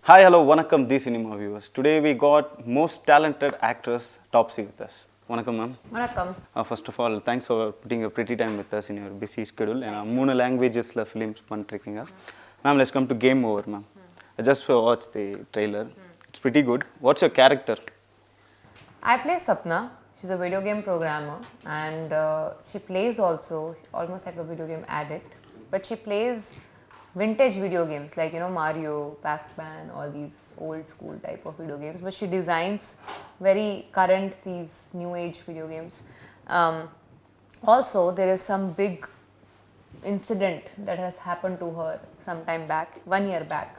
Hi, hello, vanakkam, the cinema viewers. Today we got most talented actress Taapsee with us. Vanakkam, ma'am. வணக்கம். First of all, thanks for putting a pretty time with us in your busy schedule. And மூணு languagesல films பண்ணிருக்கீங்க. Ma'am, let's come to Game Over, ma'am. I just watched the trailer. It's pretty good. What's your character? I play Sapna. She's a video game programmer and she plays also almost like a video game addict. But she plays vintage video games like Mario, Pac-Man, all these old school type of video games. But she designs very current, these new age video games. Also, there is some big incident that has happened to her some time back, 1 year back,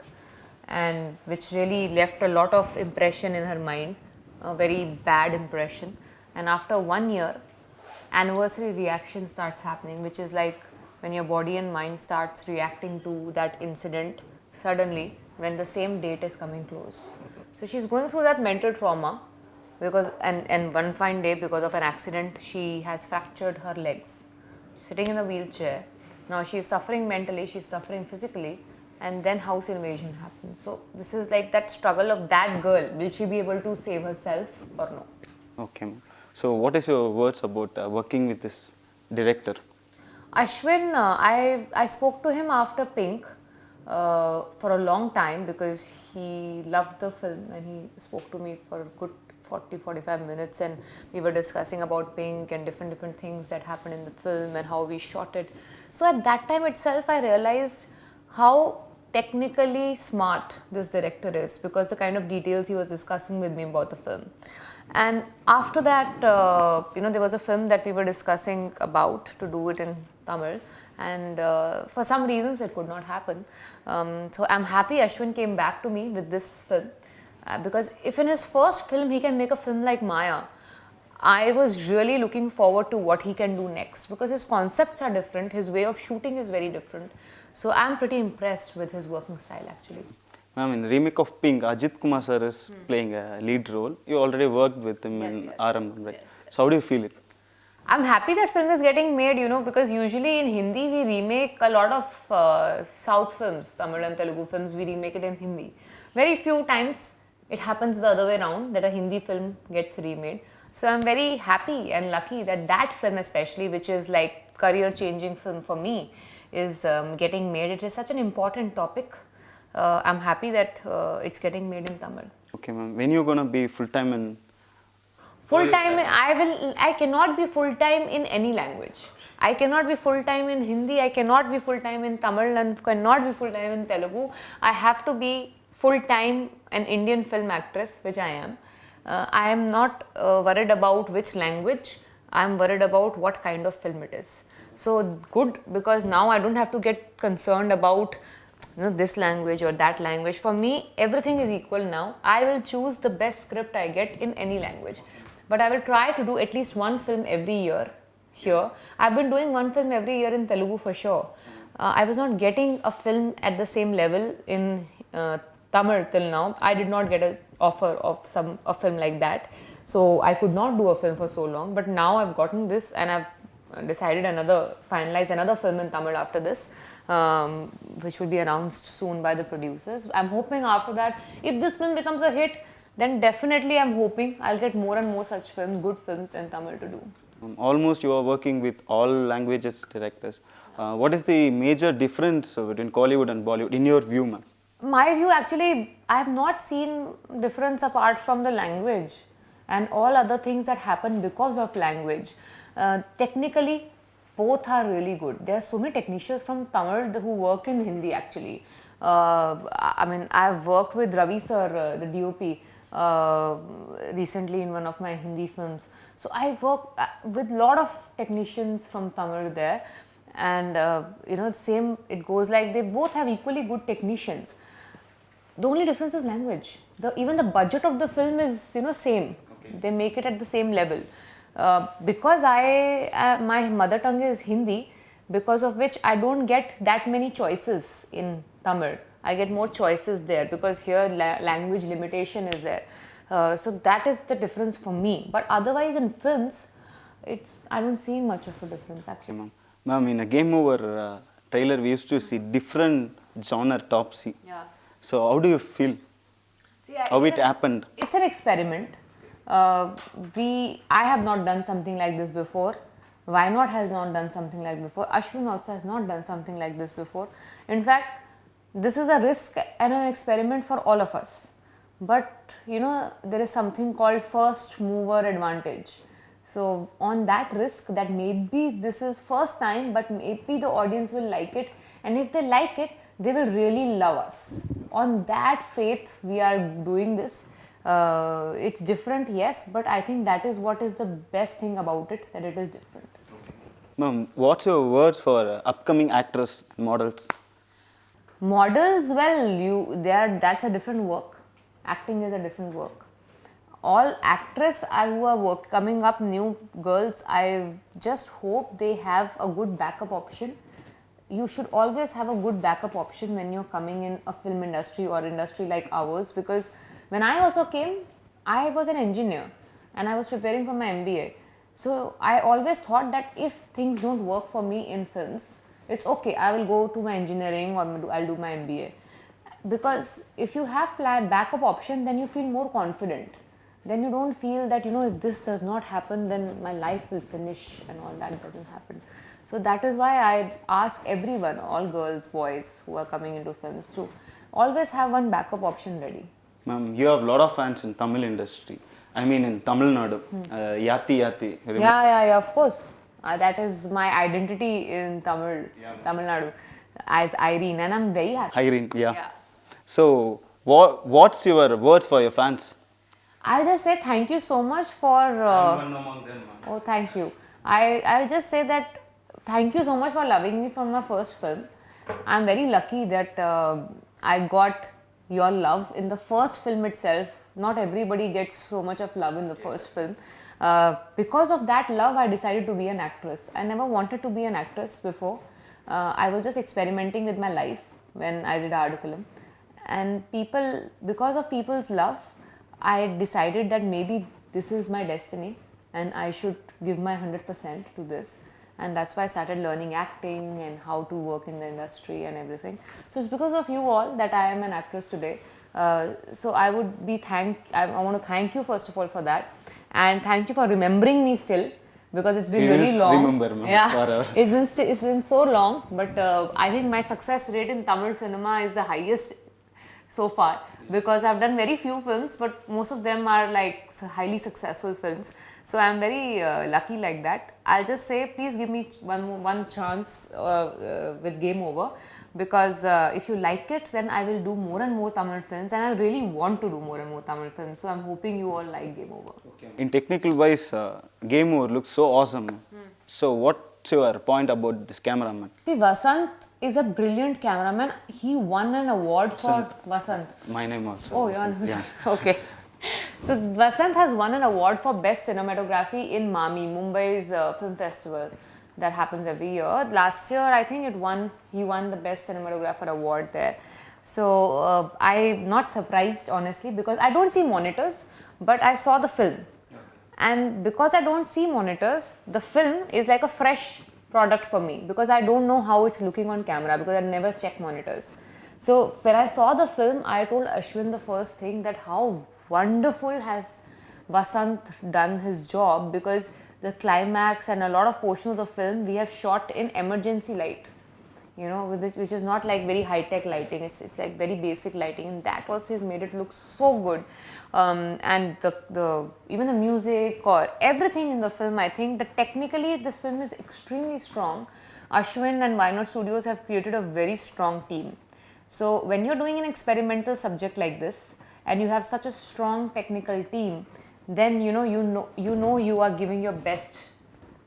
and which really left a lot of impression in her mind, a very bad impression. And after 1 year, anniversary reaction starts happening, which is like when your body and mind starts reacting to that incident suddenly when the same date is coming close. So she's going through that mental trauma because and one fine day, because of an accident, she has fractured her legs. She's sitting in a wheelchair. Now she's suffering mentally, she's suffering physically, and then house invasion happens. So this is like that struggle of that girl. Will she be able to save herself or no? Okay, ma'am. So what is your words about working with this director? Ashwin, I spoke to him after Pink for a long time because he loved the film and he spoke to me for a good 40-45 minutes, and we were discussing about Pink and different things that happened in the film and how we shot it. So at that time itself I realized how technically smart this director is, because the kind of details he was discussing with me about the film. And after that, there was a film that we were discussing about to do it in Tamil, and for some reasons it could not happen. So I'm happy Ashwin came back to me with this film, because if in his first film he can make a film like Maya, I was really looking forward to what he can do next, because his concepts are different, his way of shooting is very different. So I'm pretty impressed with his working style actually. Ma'am, in the remake of Pink, Ajith sir is playing a lead role. You already worked with him in Arambam, right? Yes. So how do you feel it? I'm happy that film is getting made, because usually in Hindi we remake a lot of South films, Tamil and Telugu films, we remake it in Hindi. Very few times it happens the other way around, that a Hindi film gets remade. So I'm very happy and lucky that that film especially, which is like career changing film for me, is getting made. It is such an important topic. I'm happy that it's getting made in Tamil. Okay, ma'am. When you going to be full-time in... Full-time, I cannot be full-time in any language. I cannot be full-time in Hindi, I cannot be full-time in Tamil, and cannot be full-time in Telugu. I have to be full-time an Indian film actress, which I am. I am not worried about which language, I am worried about what kind of film it is. So good, because now I don't have to get concerned about this language or that language. For me, everything is equal now. I will choose the best script I get in any language. But I will try to do at least one film every year here. I've been doing one film every year in Telugu for sure. I was not getting a film at the same level in Tamil till now. I did not get an offer of a film like that. So I could not do a film for so long. But now I've gotten this, and I've decided finalized another film in Tamil after this, which will be announced soon by the producers. I'm hoping after that, if this film becomes a hit, then definitely I'm hoping I'll get more and more such films, good films in Tamil to do. Almost you are working with all languages directors. What is the major difference between Kollywood and Bollywood in your view, ma'am? My view, actually, I have not seen difference apart from the language and all other things that happen because of language. Technically, both are really good. There are so many technicians from Tamil who work in Hindi actually. I mean, I've worked with Ravi sir, the DOP, recently in one of my Hindi films. So I work with a lot of technicians from Tamil there, and same, it goes like they both have equally good technicians. The only difference is language. Even the budget of the film is same. Okay. They make it at the same level. Because my mother tongue is Hindi, because of which I don't get that many choices in Tamil. I get more choices there because here language limitation is there. So that is the difference for me. But otherwise in films, I don't see much of a difference actually. Okay, ma'am, in a Game Over trailer, we used to see different genre Taapsee. Yeah. So how do you feel How it happened? It's an experiment. I have not done something like this before. Why not has not done something like before. Ashwin also has not done something like this before. In fact, this is a risk and an experiment for all of us. But there is something called first mover advantage. So on that risk, that maybe this is first time, but maybe the audience will like it, and if they like it, they will really love us. On that faith, we are doing this. It's different, yes, but I think that is what is the best thing about it, that it is different. Ma'am, what's your words for upcoming actors and models? Models, well, that's a different work. Acting is a different work. All actress who are coming up, new girls, I just hope they have a good backup option. You should always have a good backup option when you're coming in a film industry or industry like ours, because when I also came, I was an engineer and I was preparing for my MBA. So I always thought that if things don't work for me in films, it's okay, I will go to my engineering or I'll do my MBA. Because if you have backup option, then you feel more confident. Then you don't feel that, if this does not happen, then my life will finish and all that doesn't happen. So that is why I ask everyone, all girls, boys who are coming into films, to always have one backup option ready. Ma'am, you have a lot of fans in Tamil industry. I mean in Tamil Nadu. Yati Yati. Yeah, of course. That is my identity in Tamil Nadu, as Irene, and I'm very happy. Irene, yeah. So, what's your words for your fans? I'll just say thank you so much for. I'm one among them, ma'am. Oh, thank you. I'll just say that thank you so much for loving me from my first film. I'm very lucky that I got your love in the first film itself. Not everybody gets so much of love in the first film. Because of that love, I decided to be an actress. I never wanted to be an actress before. I was just experimenting with my life when I did art film. And because of people's love, I decided that maybe this is my destiny and I should give my 100% to this. And that's why I started learning acting and how to work in the industry and everything. So it's because of you all that I am an actress today. So I want to thank you first of all for that, and thank you for remembering me still, because it's been really long. Remember, ma'am, forever. It's been so long, but I think my success rate in Tamil cinema is the highest so far, because I've done very few films, but most of them are like highly successful films. So I'm very lucky like that. I'll just say, please give me one chance with Game Over, because if you like it, then I will do more and more Tamil films, and I really want to do more and more Tamil films. So I'm hoping you all like Game Over. Okay. In technical wise, Game Over looks so awesome. So what's your point about this cameraman? See, Vasant is a brilliant cameraman. He won an award for Vasant. My name also. Oh, yeah. Okay. So Vasant has won an award for best cinematography in MAMI, Mumbai's film festival that happens every year. Last year, I think he won the best cinematographer award there. So I'm not surprised, honestly, because I don't see monitors, but I saw the film. And because I don't see monitors, the film is like a fresh product for me, because I don't know how it's looking on camera, because I never check monitors. So when I saw the film, I told Ashwin the first thing, that how wonderful has Vasant done his job, because the climax and a lot of portion of the film we have shot in emergency light, which is not like very high-tech lighting. It's like very basic lighting, and that also has made it look so good. And even the music or everything in the film, I think that technically this film is extremely strong. Ashwin and Why Not Studios have created a very strong team. So when you're doing an experimental subject like this, and you have such a strong technical team, then you know you are giving your best,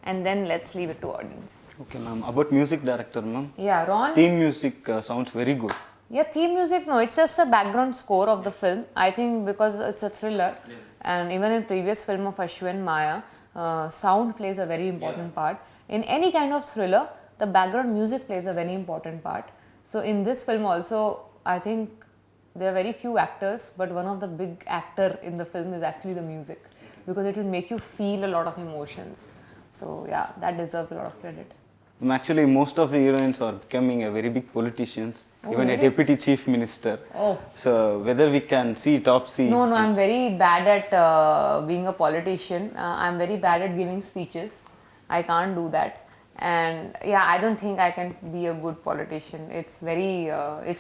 and then let's leave it to audience. Okay, ma'am. About music director, ma'am. Yeah, Ron. Theme music sounds very good. Yeah, theme music, no, it's just a background score of the film. I think because it's a thriller, and even in previous film of Ashwin, Maya, sound plays a very important part. In any kind of thriller, the background music plays a very important part. So in this film also, I think there are very few actors, but one of the big actor in the film is actually the music, because it will make you feel a lot of emotions. So yeah, that deserves a lot of credit. Actually, most of the heroines are becoming a very big politicians, even a really? deputy chief minister. Oh. So whether we can see Taapsee. No, I'm very bad at being a politician. I'm very bad at giving speeches. I can't do that. And yeah, I don't think I can be a good politician. It's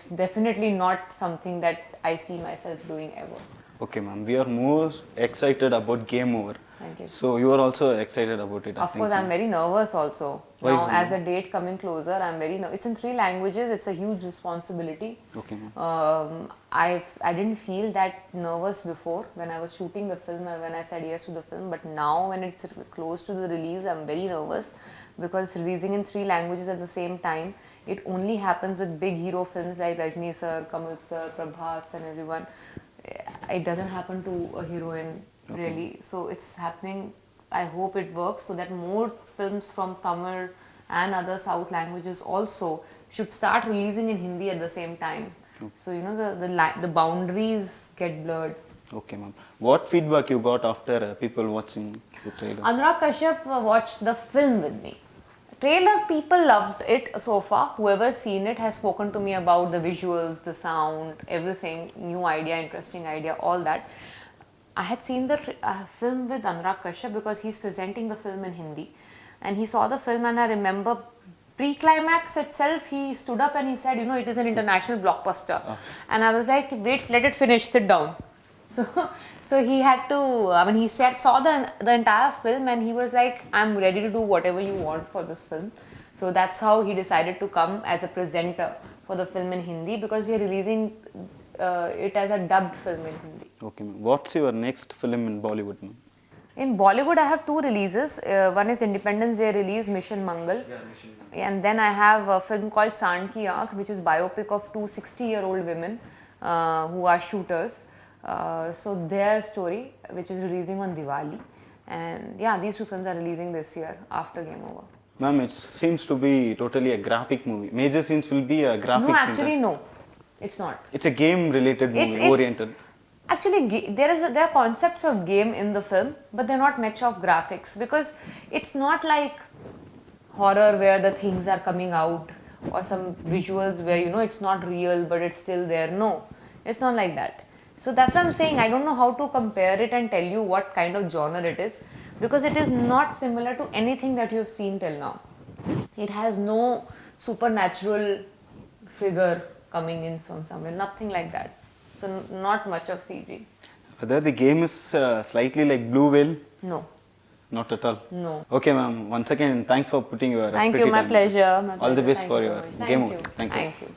definitely not something that I see myself doing ever. Okay, ma'am. We are more excited about Game Over. Thank you. So you are also excited about it. Of course, I'm very nervous also. Why Now, is as it? the date coming closer, I'm very. It's in 3 languages. It's a huge responsibility. Okay, ma'am. I didn't feel that nervous before when I was shooting the film or when I said yes to the film. But now, when it's close to the release, I'm very nervous because it's releasing in 3 languages at the same time. It only happens with big hero films like Rajni sir, Kamal sir, Prabhas, and everyone. It doesn't happen to a heroine really. So it's happening. I hope it works so that more films from Tamil and other South languages also should start releasing in Hindi at the same time. So you know the boundaries get blurred. Okay, ma'am. What feedback you got after people watching the trailer? Anurag Kashyap watched the film with me. Trailer, people loved it so far. Whoever's seen it has spoken to me about the visuals, the sound, everything, new idea, interesting idea, all that. I had seen the film with Anurag Kashyap because he's presenting the film in Hindi. And he saw the film and I remember pre-climax itself, he stood up and he said, you know, it is an international blockbuster. And I was like, wait, let it finish, sit down. So he had to, he saw the entire film and he was like, I'm ready to do whatever you want for this film. So that's how he decided to come as a presenter for the film in Hindi because we are releasing it as a dubbed film in Hindi. Okay, ma'am. What's your next film in Bollywood, ma'am? In Bollywood, I have 2 releases. One is Independence Day release, Mission Mangal. And then I have a film called Sand Ki Aankh, which is biopic of 2 60-year-old women who are shooters. So their story, which is releasing on Diwali. And yeah, these 2 films are releasing this year after Game Over. Ma'am, it seems to be totally a graphic movie. Major scenes will be a graphic No, scene. actually, no. It's not. It's a game-related movie, oriented. Actually, there are concepts of game in the film, but they're not much of graphics because it's not like horror where the things are coming out or some visuals where you know it's not real but it's still there. No, it's not like that. So that's what I'm saying. I don't know how to compare it and tell you what kind of genre it is because it is not similar to anything that you've seen till now. It has no supernatural figure coming in from somewhere, nothing like that. So not much of CG. Whether the game is slightly like Blue Whale? No. Not at all? No. Okay, ma'am. Once again, thanks for putting your Thank you, my pleasure. All the best for your Thank game. you. Thank you. Thank you.